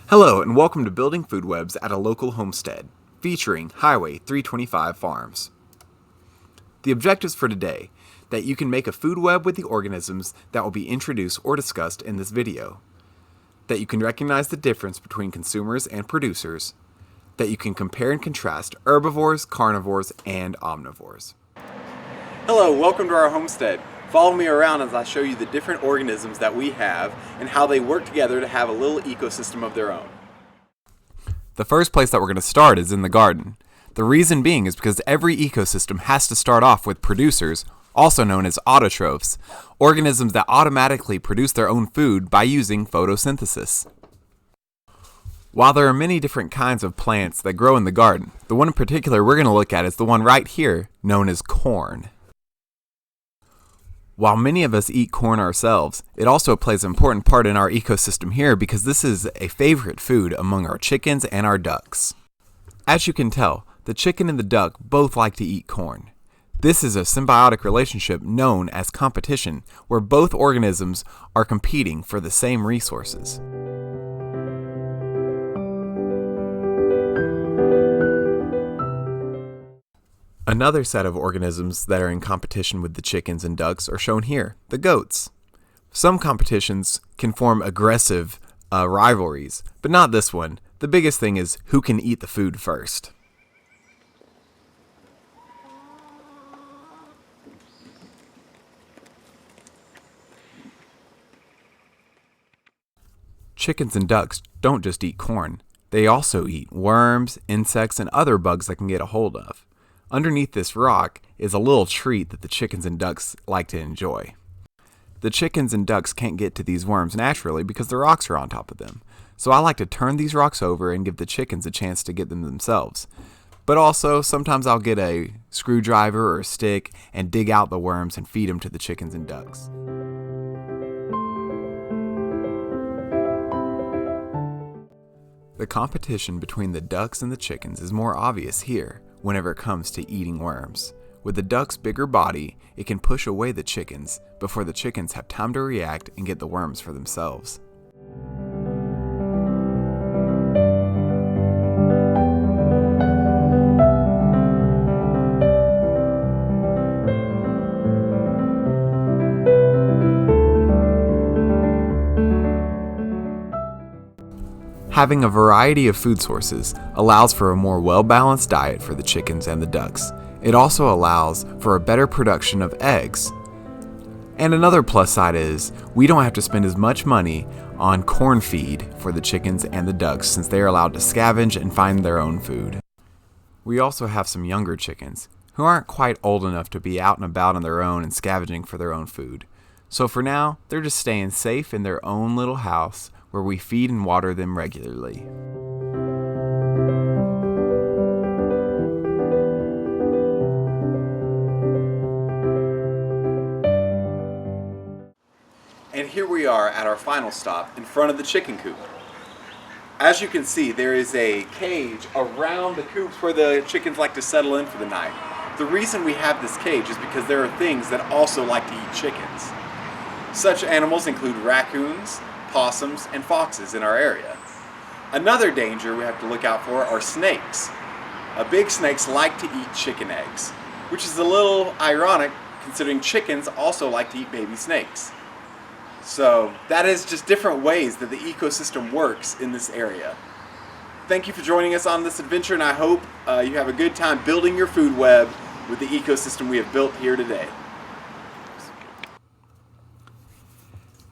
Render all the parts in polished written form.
Hello and welcome to Building Food Webs at a local homestead, featuring Highway 325 Farms. The objectives for today, that you can make a food web with the organisms that will be introduced or discussed in this video, that you can recognize the difference between consumers and producers, that you can compare and contrast herbivores, carnivores, and omnivores. Hello, welcome to our homestead. Follow me around as I show you the different organisms that we have and how they work together to have a little ecosystem of their own. The first place that we're going to start is in the garden. The reason being is because every ecosystem has to start off with producers, also known as autotrophs, organisms that automatically produce their own food by using photosynthesis. While there are many different kinds of plants that grow in the garden, the one in particular we're going to look at is the one right here, known as corn. While many of us eat corn ourselves, it also plays an important part in our ecosystem here because this is a favorite food among our chickens and our ducks. As you can tell, the chicken and the duck both like to eat corn. This is a symbiotic relationship known as competition, where both organisms are competing for the same resources. Another set of organisms that are in competition with the chickens and ducks are shown here, the goats. Some competitions can form aggressive rivalries, but not this one. The biggest thing is who can eat the food first. Chickens and ducks don't just eat corn. They also eat worms, insects, and other bugs they can get a hold of. Underneath this rock is a little treat that the chickens and ducks like to enjoy. The chickens and ducks can't get to these worms naturally because the rocks are on top of them. So I like to turn these rocks over and give the chickens a chance to get them themselves. But also, sometimes I'll get a screwdriver or a stick and dig out the worms and feed them to the chickens and ducks. The competition between the ducks and the chickens is more obvious here whenever it comes to eating worms. With the duck's bigger body, it can push away the chickens before the chickens have time to react and get the worms for themselves. Having a variety of food sources allows for a more well-balanced diet for the chickens and the ducks. It also allows for a better production of eggs. And another plus side is we don't have to spend as much money on corn feed for the chickens and the ducks since they are allowed to scavenge and find their own food. We also have some younger chickens who aren't quite old enough to be out and about on their own and scavenging for their own food. So for now, they're just staying safe in their own little house where we feed and water them regularly. And here we are at our final stop in front of the chicken coop. As you can see, there is a cage around the coops where the chickens like to settle in for the night. The reason we have this cage is because there are things that also like to eat chickens. Such animals include raccoons, possums, and foxes in our area. Another danger we have to look out for are snakes. Big snakes like to eat chicken eggs, which is a little ironic considering chickens also like to eat baby snakes. So that is just different ways that the ecosystem works in this area. Thank you for joining us on this adventure, and I hope you have a good time building your food web with the ecosystem we have built here today.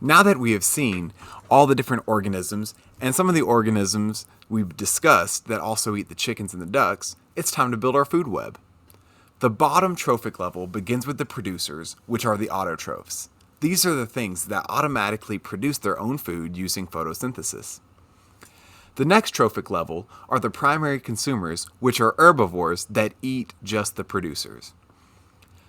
Now that we have seen all the different organisms and some of the organisms we've discussed that also eat the chickens and the ducks, it's time to build our food web. The bottom trophic level begins with the producers, which are the autotrophs. These are the things that automatically produce their own food using photosynthesis. The next trophic level are the primary consumers, which are herbivores that eat just the producers.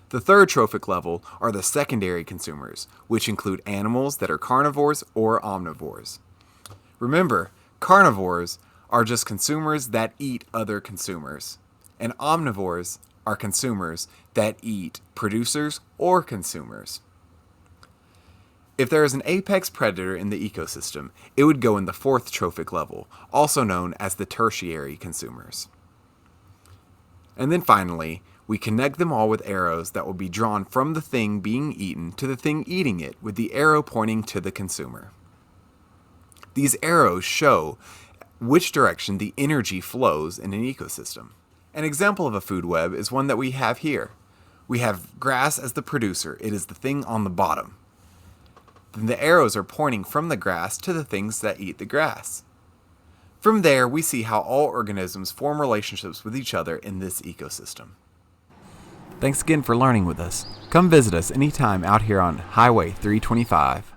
The third trophic level are the secondary consumers, which include animals that are carnivores or omnivores. Remember, carnivores are just consumers that eat other consumers, and omnivores are consumers that eat producers or consumers. If there is an apex predator in the ecosystem, it would go in the fourth trophic level, also known as the tertiary consumers. And then finally, we connect them all with arrows that will be drawn from the thing being eaten to the thing eating it, with the arrow pointing to the consumer. These arrows show which direction the energy flows in an ecosystem. An example of a food web is one that we have here. We have grass as the producer. It is the thing on the bottom. Then the arrows are pointing from the grass to the things that eat the grass. From there, we see how all organisms form relationships with each other in this ecosystem. Thanks again for learning with us. Come visit us anytime out here on Highway 325.